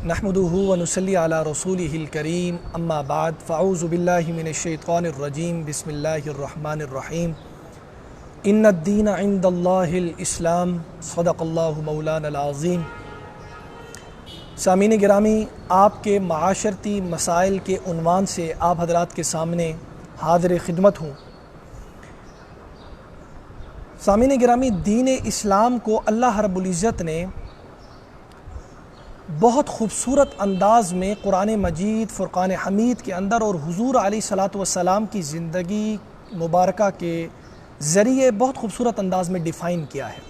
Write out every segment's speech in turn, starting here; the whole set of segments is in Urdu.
نحمده ونصلي على رسوله الكريم اما بعد فاعوذ بالله من الشیطان الرجیم بسم اللہ الرحمن الرحیم ان الدین عند اللہ الاسلام صدق اللہ مولانا العظیم۔ سامعین گرامی، آپ کے معاشرتی مسائل کے عنوان سے آپ حضرات کے سامنے حاضر خدمت ہوں۔ سامعین گرامی، دین اسلام کو اللہ رب العزت نے بہت خوبصورت انداز میں قرآن مجید فرقان حمید کے اندر اور حضور علیہ الصلاۃ والسلام کی زندگی مبارکہ کے ذریعے بہت خوبصورت انداز میں ڈیفائن کیا ہے۔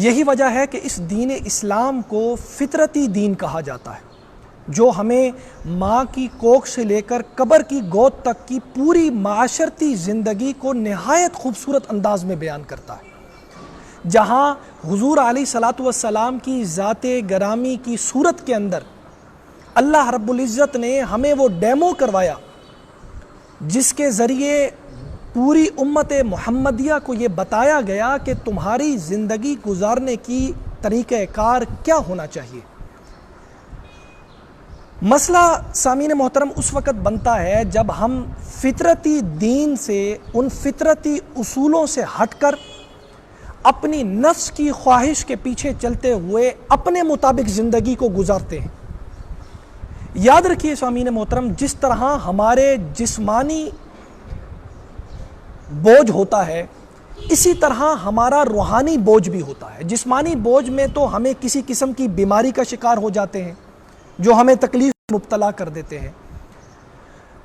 یہی وجہ ہے کہ اس دین اسلام کو فطرتی دین کہا جاتا ہے، جو ہمیں ماں کی کوکھ سے لے کر قبر کی گود تک کی پوری معاشرتی زندگی کو نہایت خوبصورت انداز میں بیان کرتا ہے۔ جہاں حضور علیہ الصلاۃ والسلام کی ذات گرامی کی صورت کے اندر اللہ رب العزت نے ہمیں وہ ڈیمو کروایا جس کے ذریعے پوری امت محمدیہ کو یہ بتایا گیا کہ تمہاری زندگی گزارنے کی طریقہ کار کیا ہونا چاہیے۔ مسئلہ سامعین محترم اس وقت بنتا ہے جب ہم فطرتی دین سے، ان فطرتی اصولوں سے ہٹ کر اپنی نفس کی خواہش کے پیچھے چلتے ہوئے اپنے مطابق زندگی کو گزارتے ہیں۔ یاد رکھیے سامعین محترم، جس طرح ہمارے جسمانی بوجھ ہوتا ہے اسی طرح ہمارا روحانی بوجھ بھی ہوتا ہے۔ جسمانی بوجھ میں تو ہمیں کسی قسم کی بیماری کا شکار ہو جاتے ہیں جو ہمیں تکلیف میں مبتلا کر دیتے ہیں۔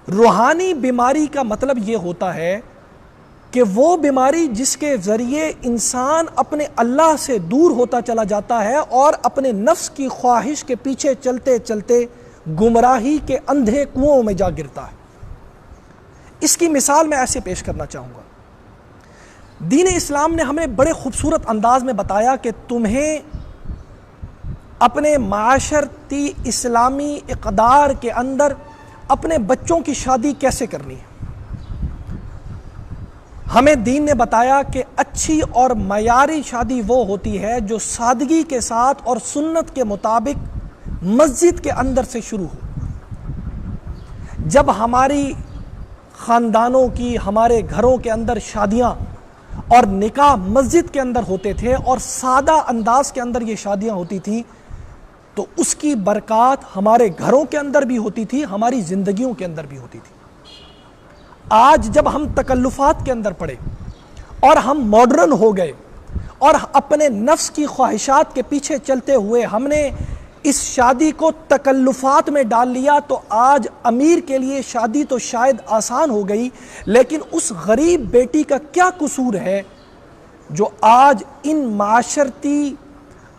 روحانی بیماری کا مطلب یہ ہوتا ہے کہ وہ بیماری جس کے ذریعے انسان اپنے اللہ سے دور ہوتا چلا جاتا ہے اور اپنے نفس کی خواہش کے پیچھے چلتے چلتے گمراہی کے اندھے کنوؤں میں جا گرتا ہے۔ اس کی مثال میں ایسے پیش کرنا چاہوں گا۔ دین اسلام نے ہمیں بڑے خوبصورت انداز میں بتایا کہ تمہیں اپنے معاشرتی اسلامی اقدار کے اندر اپنے بچوں کی شادی کیسے کرنی ہے۔ ہمیں دین نے بتایا کہ اچھی اور معیاری شادی وہ ہوتی ہے جو سادگی کے ساتھ اور سنت کے مطابق مسجد کے اندر سے شروع ہو۔ جب ہماری خاندانوں کی، ہمارے گھروں کے اندر شادیاں اور نکاح مسجد کے اندر ہوتے تھے اور سادہ انداز کے اندر یہ شادیاں ہوتی تھیں، تو اس کی برکات ہمارے گھروں کے اندر بھی ہوتی تھی، ہماری زندگیوں کے اندر بھی ہوتی تھی۔ آج جب ہم تکلفات کے اندر پڑے اور ہم ماڈرن ہو گئے اور اپنے نفس کی خواہشات کے پیچھے چلتے ہوئے ہم نے اس شادی کو تکلفات میں ڈال لیا، تو آج امیر کے لیے شادی تو شاید آسان ہو گئی، لیکن اس غریب بیٹی کا کیا قصور ہے جو آج ان معاشرتی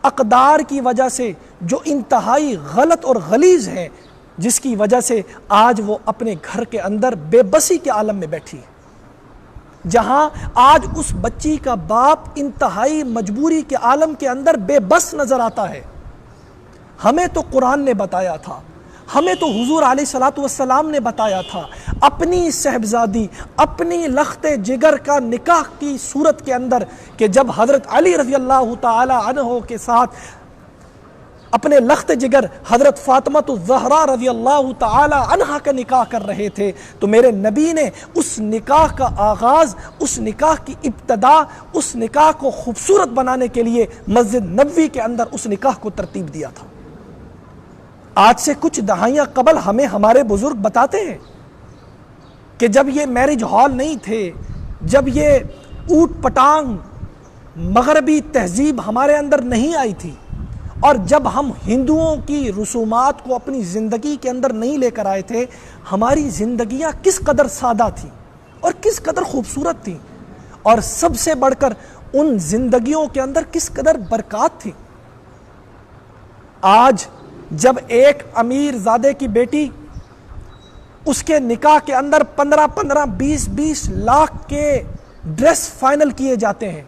اقدار کی وجہ سے جو انتہائی غلط اور غلیظ ہیں، جس کی وجہ سے آج وہ اپنے گھر کے اندر بے بسی کے عالم میں بیٹھی ہے، جہاں آج اس بچی کا باپ انتہائی مجبوری کے عالم کے اندر بے بس نظر آتا ہے۔ ہمیں تو قرآن نے بتایا تھا، ہمیں تو حضور علیہ الصلاۃ والسلام نے بتایا تھا، اپنی صاحبزادی، اپنی لخت جگر کا نکاح کی صورت کے اندر، کہ جب حضرت علی رضی اللہ تعالی عنہ کے ساتھ اپنے لخت جگر حضرت فاطمہ الزہرا رضی اللہ تعالی عنہا کا نکاح کر رہے تھے، تو میرے نبی نے اس نکاح کا آغاز، اس نکاح کی ابتدا، اس نکاح کو خوبصورت بنانے کے لیے مسجد نبوی کے اندر اس نکاح کو ترتیب دیا تھا۔ آج سے کچھ دہائیاں قبل ہمیں ہمارے بزرگ بتاتے ہیں کہ جب یہ میرج ہال نہیں تھے، جب یہ اوٹ پٹانگ مغربی تہذیب ہمارے اندر نہیں آئی تھی، اور جب ہم ہندوؤں کی رسومات کو اپنی زندگی کے اندر نہیں لے کر آئے تھے، ہماری زندگیاں کس قدر سادہ تھیں اور کس قدر خوبصورت تھیں، اور سب سے بڑھ کر ان زندگیوں کے اندر کس قدر برکات تھی۔ آج جب ایک امیر زادے کی بیٹی، اس کے نکاح کے اندر 15 20 لاکھ کے ڈریس فائنل کیے جاتے ہیں،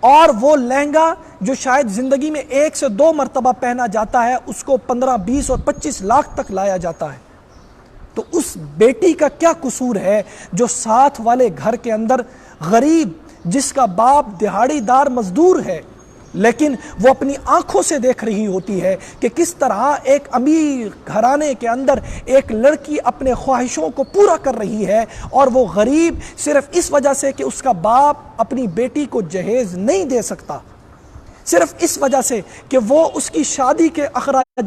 اور وہ لہنگا جو شاید زندگی میں 1 سے 2 مرتبہ پہنا جاتا ہے، اس کو 15 20 اور 25 لاکھ تک لایا جاتا ہے، تو اس بیٹی کا کیا قصور ہے جو ساتھ والے گھر کے اندر غریب، جس کا باپ دہاڑی دار مزدور ہے، لیکن وہ اپنی آنکھوں سے دیکھ رہی ہوتی ہے کہ کس طرح ایک امیر گھرانے کے اندر ایک لڑکی اپنے خواہشوں کو پورا کر رہی ہے، اور وہ غریب صرف اس وجہ سے کہ اس کا باپ اپنی بیٹی کو جہیز نہیں دے سکتا، صرف اس وجہ سے کہ وہ اس کی شادی کے اخراج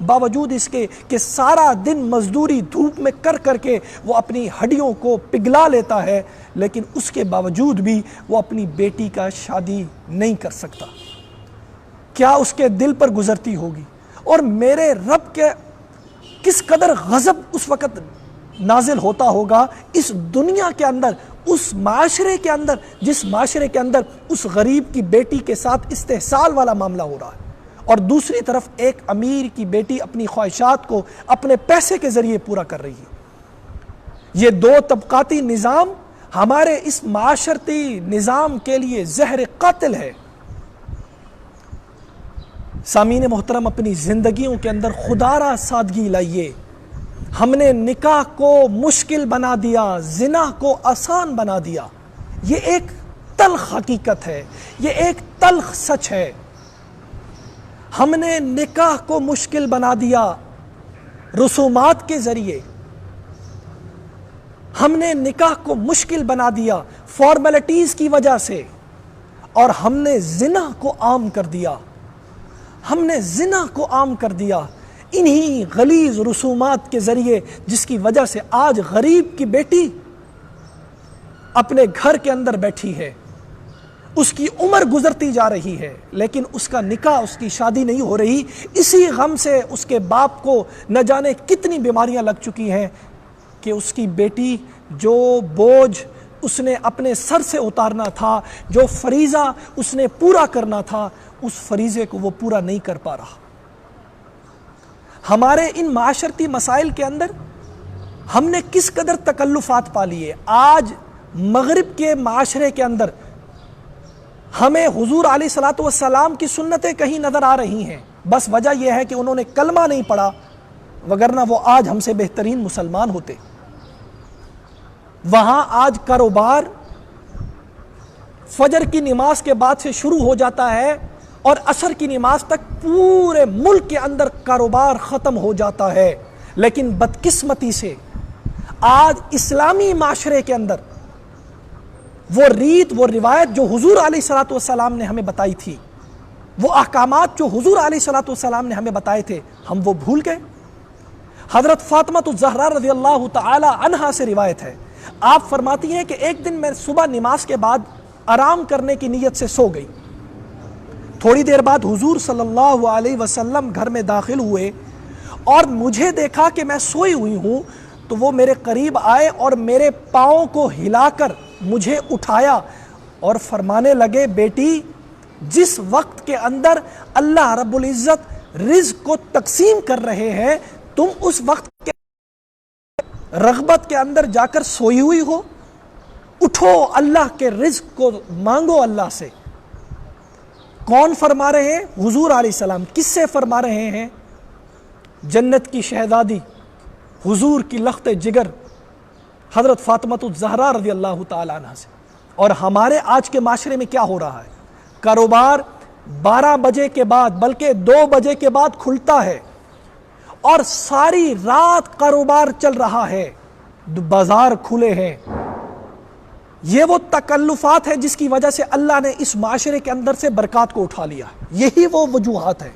باوجود اس کے کہ سارا دن مزدوری دھوپ میں کر کے وہ اپنی ہڈیوں کو پگھلا لیتا ہے، لیکن اس کے باوجود بھی وہ اپنی بیٹی کا شادی نہیں کر سکتا، کیا اس کے دل پر گزرتی ہوگی؟ اور میرے رب کے کس قدر غضب اس وقت نازل ہوتا ہوگا اس دنیا کے اندر، اس معاشرے کے اندر، جس معاشرے کے اندر اس غریب کی بیٹی کے ساتھ استحصال والا معاملہ ہو رہا ہے، اور دوسری طرف ایک امیر کی بیٹی اپنی خواہشات کو اپنے پیسے کے ذریعے پورا کر رہی ہے۔ یہ دو طبقاتی نظام ہمارے اس معاشرتی نظام کے لیے زہر قاتل ہے۔ سامعین محترم، اپنی زندگیوں کے اندر خدا را سادگی لائیے۔ ہم نے نکاح کو مشکل بنا دیا، زنا کو آسان بنا دیا۔ یہ ایک تلخ حقیقت ہے، یہ ایک تلخ سچ ہے۔ ہم نے نکاح کو مشکل بنا دیا رسومات کے ذریعے، ہم نے نکاح کو مشکل بنا دیا فارمیلٹیز کی وجہ سے، اور ہم نے زنا کو عام کر دیا، ہم نے زنا کو عام کر دیا انہی غلیظ رسومات کے ذریعے، جس کی وجہ سے آج غریب کی بیٹی اپنے گھر کے اندر بیٹھی ہے، اس کی عمر گزرتی جا رہی ہے، لیکن اس کا نکاح، اس کی شادی نہیں ہو رہی۔ اسی غم سے اس کے باپ کو نہ جانے کتنی بیماریاں لگ چکی ہیں کہ اس کی بیٹی جو بوجھ اس نے اپنے سر سے اتارنا تھا، جو فریضہ اس نے پورا کرنا تھا، اس فریضے کو وہ پورا نہیں کر پا رہا۔ ہمارے ان معاشرتی مسائل کے اندر ہم نے کس قدر تکلفات پا لیے۔ آج مغرب کے معاشرے کے اندر ہمیں حضور علیہ الصلوۃ والسلام کی سنتیں کہیں نظر آ رہی ہیں، بس وجہ یہ ہے کہ انہوں نے کلمہ نہیں پڑھا، وگرنہ وہ آج ہم سے بہترین مسلمان ہوتے۔ وہاں آج کاروبار فجر کی نماز کے بعد سے شروع ہو جاتا ہے اور عصر کی نماز تک پورے ملک کے اندر کاروبار ختم ہو جاتا ہے، لیکن بدقسمتی سے آج اسلامی معاشرے کے اندر وہ ریت، وہ روایت جو حضور علیہ الصلوۃ والسلام نے ہمیں بتائی تھی، وہ احکامات جو حضور علیہ الصلوۃ والسلام نے ہمیں بتائے تھے، ہم وہ بھول گئے۔ حضرت فاطمہ الزہرا رضی اللہ تعالی عنہا سے روایت ہے، آپ فرماتی ہیں کہ ایک دن میں صبح نماز کے بعد آرام کرنے کی نیت سے سو گئی، تھوڑی دیر بعد حضور صلی اللہ علیہ وسلم گھر میں داخل ہوئے اور مجھے دیکھا کہ میں سوئی ہوئی ہوں، تو وہ میرے قریب آئے اور میرے پاؤں کو ہلا کر مجھے اٹھایا اور فرمانے لگے، بیٹی جس وقت کے اندر اللہ رب العزت رزق کو تقسیم کر رہے ہیں، تم اس وقت کے رغبت کے اندر جا کر سوئی ہوئی ہو، اٹھو اللہ کے رزق کو مانگو اللہ سے۔ کون فرما رہے ہیں؟ حضور علیہ السلام۔ کس سے فرما رہے ہیں؟ جنت کی شہزادی، حضور کی لخت جگر حضرت فاطمہ الزہرا رضی اللہ تعالی عنہ سے۔ اور ہمارے آج کے معاشرے میں کیا ہو رہا ہے؟ کاروبار 12 بجے کے بعد، بلکہ 2 بجے کے بعد کھلتا ہے اور ساری رات کاروبار چل رہا ہے، بازار کھلے ہیں۔ یہ وہ تکلفات ہے جس کی وجہ سے اللہ نے اس معاشرے کے اندر سے برکات کو اٹھا لیا، یہی وہ وجوہات ہیں۔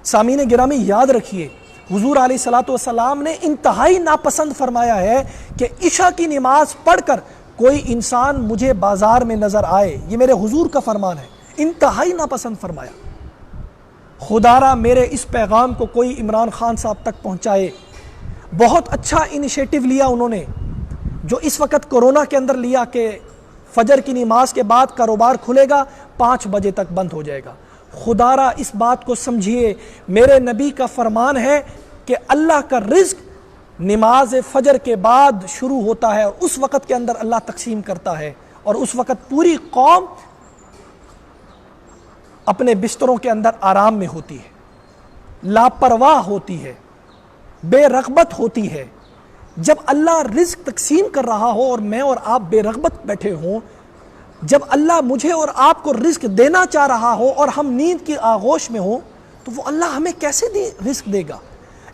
سامعین گرامی یاد رکھیے، حضور علیہ الصلوۃ والسلام نے انتہائی ناپسند فرمایا ہے کہ عشاء کی نماز پڑھ کر کوئی انسان مجھے بازار میں نظر آئے، یہ میرے حضور کا فرمان ہے، انتہائی ناپسند فرمایا۔ خدا را میرے اس پیغام کو کوئی عمران خان صاحب تک پہنچائے۔ بہت اچھا انیشیٹو لیا انہوں نے، جو اس وقت کورونا کے اندر لیا کہ فجر کی نماز کے بعد کاروبار کھلے گا، 5 بجے تک بند ہو جائے گا۔ خدا را اس بات کو سمجھیے، میرے نبی کا فرمان ہے کہ اللہ کا رزق نماز فجر کے بعد شروع ہوتا ہے اور اس وقت کے اندر اللہ تقسیم کرتا ہے، اور اس وقت پوری قوم اپنے بستروں کے اندر آرام میں ہوتی ہے، لاپرواہ ہوتی ہے، بے رغبت ہوتی ہے۔ جب اللہ رزق تقسیم کر رہا ہو اور میں اور آپ بے رغبت بیٹھے ہوں، جب اللہ مجھے اور آپ کو رزق دینا چاہ رہا ہو اور ہم نیند کی آغوش میں ہوں تو وہ اللہ ہمیں کیسے رزق دے گا؟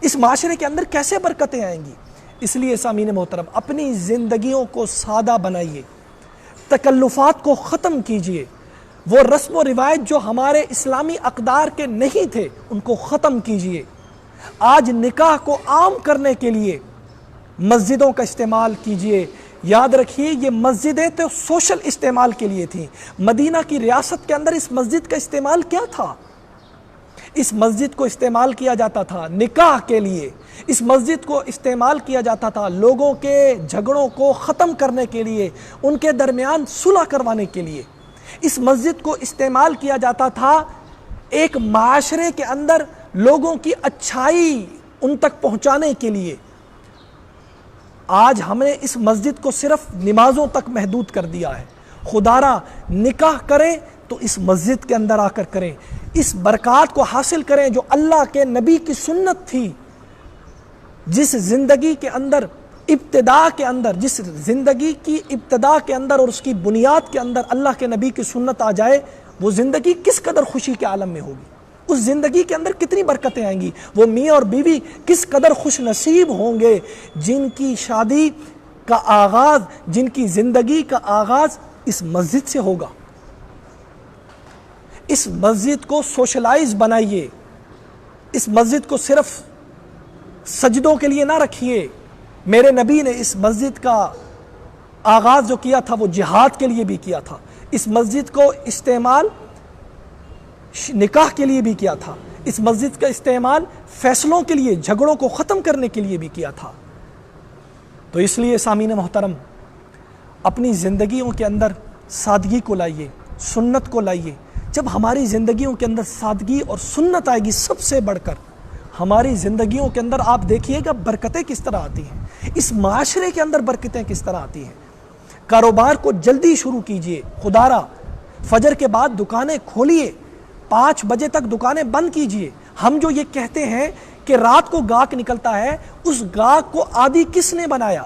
اس معاشرے کے اندر کیسے برکتیں آئیں گی؟ اس لیے سامعین محترم اپنی زندگیوں کو سادہ بنائیے، تکلفات کو ختم کیجئے، وہ رسم و روایت جو ہمارے اسلامی اقدار کے نہیں تھے ان کو ختم کیجئے۔ آج نکاح کو عام کرنے کے لیے مسجدوں کا استعمال کیجئے۔ یاد رکھیے یہ مسجدیں تو سوشل استعمال کے لیے تھیں۔ مدینہ کی ریاست کے اندر اس مسجد کا استعمال کیا تھا؟ اس مسجد کو استعمال کیا جاتا تھا نکاح کے لیے، اس مسجد کو استعمال کیا جاتا تھا لوگوں کے جھگڑوں کو ختم کرنے کے لیے، ان کے درمیان صلح کروانے کے لیے، اس مسجد کو استعمال کیا جاتا تھا ایک معاشرے کے اندر لوگوں کی اچھائی ان تک پہنچانے کے لیے۔ آج ہم نے اس مسجد کو صرف نمازوں تک محدود کر دیا ہے۔ خدارا نکاح کریں تو اس مسجد کے اندر آ کر کریں، اس برکات کو حاصل کریں جو اللہ کے نبی کی سنت تھی۔ جس زندگی کے اندر ابتدا کے اندر، جس زندگی کی ابتدا کے اندر اور اس کی بنیاد کے اندر اللہ کے نبی کی سنت آ جائے، وہ زندگی کس قدر خوشی کے عالم میں ہوگی، اس زندگی کے اندر کتنی برکتیں آئیں گی، وہ میاں اور بیوی کس قدر خوش نصیب ہوں گے جن کی شادی کا آغاز، جن کی زندگی کا آغاز اس مسجد سے ہوگا۔ اس مسجد کو سوشلائز بنائیے، اس مسجد کو صرف سجدوں کے لیے نہ رکھیے۔ میرے نبی نے اس مسجد کا آغاز جو کیا تھا وہ جہاد کے لیے بھی کیا تھا، اس مسجد کو استعمال نکاح کے لیے بھی کیا تھا، اس مسجد کا استعمال فیصلوں کے لیے، جھگڑوں کو ختم کرنے کے لیے بھی کیا تھا۔ تو اس لیے سامعین محترم اپنی زندگیوں کے اندر سادگی کو لائیے، سنت کو لائیے۔ جب ہماری زندگیوں کے اندر سادگی اور سنت آئے گی سب سے بڑھ کر، ہماری زندگیوں کے اندر آپ دیکھیے گا برکتیں کس طرح آتی ہیں، اس معاشرے کے اندر برکتیں کس طرح آتی ہیں۔ کاروبار کو جلدی شروع کیجئے، خدارا فجر کے بعد دکانیں کھولیے، 5 بجے تک دکانیں بند کیجئے۔ ہم جو یہ کہتے ہیں کہ رات کو گاہک نکلتا ہے، اس گاہک کو عادی کس نے بنایا؟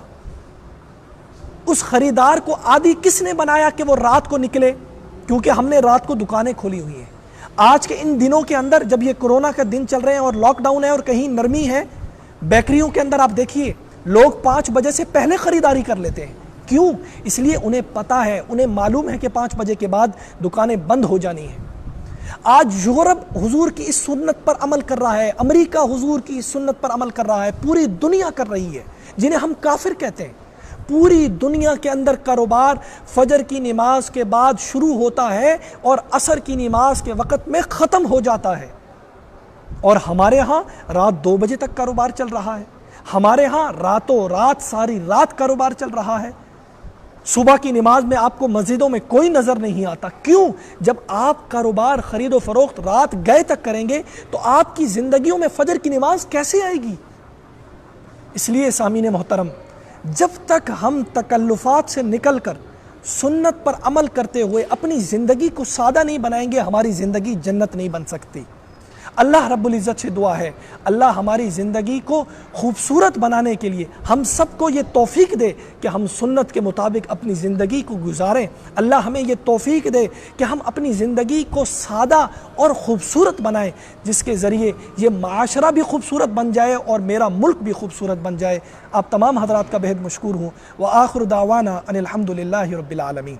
اس خریدار کو عادی کس نے بنایا کہ وہ رات کو نکلے؟ کیونکہ ہم نے رات کو دکانیں کھولی ہوئی ہیں۔ آج کے ان دنوں کے اندر جب یہ کورونا کا دن چل رہے ہیں اور لاک ڈاؤن ہے اور کہیں نرمی ہے، بیکریوں کے اندر آپ دیکھیے لوگ 5 بجے سے پہلے خریداری کر لیتے ہیں۔ کیوں؟ اس لیے انہیں پتا ہے، انہیں معلوم ہے کہ 5 بجے کے بعد دکانیں بند ہو جانی ہیں۔ آج یورپ حضور کی اس سنت پر عمل کر رہا ہے، امریکہ حضور کی اس سنت پر عمل کر رہا ہے، پوری دنیا کر رہی ہے، جنہیں ہم کافر کہتے ہیں۔ پوری دنیا کے اندر کاروبار فجر کی نماز کے بعد شروع ہوتا ہے اور عصر کی نماز کے وقت میں ختم ہو جاتا ہے، اور ہمارے ہاں رات 2 بجے تک کاروبار چل رہا ہے، ہمارے ہاں راتوں رات ساری رات کاروبار چل رہا ہے۔ صبح کی نماز میں آپ کو مسجدوں میں کوئی نظر نہیں آتا۔ کیوں؟ جب آپ کاروبار خرید و فروخت رات گئے تک کریں گے تو آپ کی زندگیوں میں فجر کی نماز کیسے آئے گی؟ اس لیے سامعین محترم جب تک ہم تکلفات سے نکل کر سنت پر عمل کرتے ہوئے اپنی زندگی کو سادہ نہیں بنائیں گے، ہماری زندگی جنت نہیں بن سکتی۔ اللہ رب العزت سے دعا ہے اللہ ہماری زندگی کو خوبصورت بنانے کے لیے ہم سب کو یہ توفیق دے کہ ہم سنت کے مطابق اپنی زندگی کو گزاریں۔ اللہ ہمیں یہ توفیق دے کہ ہم اپنی زندگی کو سادہ اور خوبصورت بنائیں، جس کے ذریعے یہ معاشرہ بھی خوبصورت بن جائے اور میرا ملک بھی خوبصورت بن جائے۔ آپ تمام حضرات کا بہت مشکور ہوں۔ وآخر دعوانا ان الحمد للہ رب العالمین۔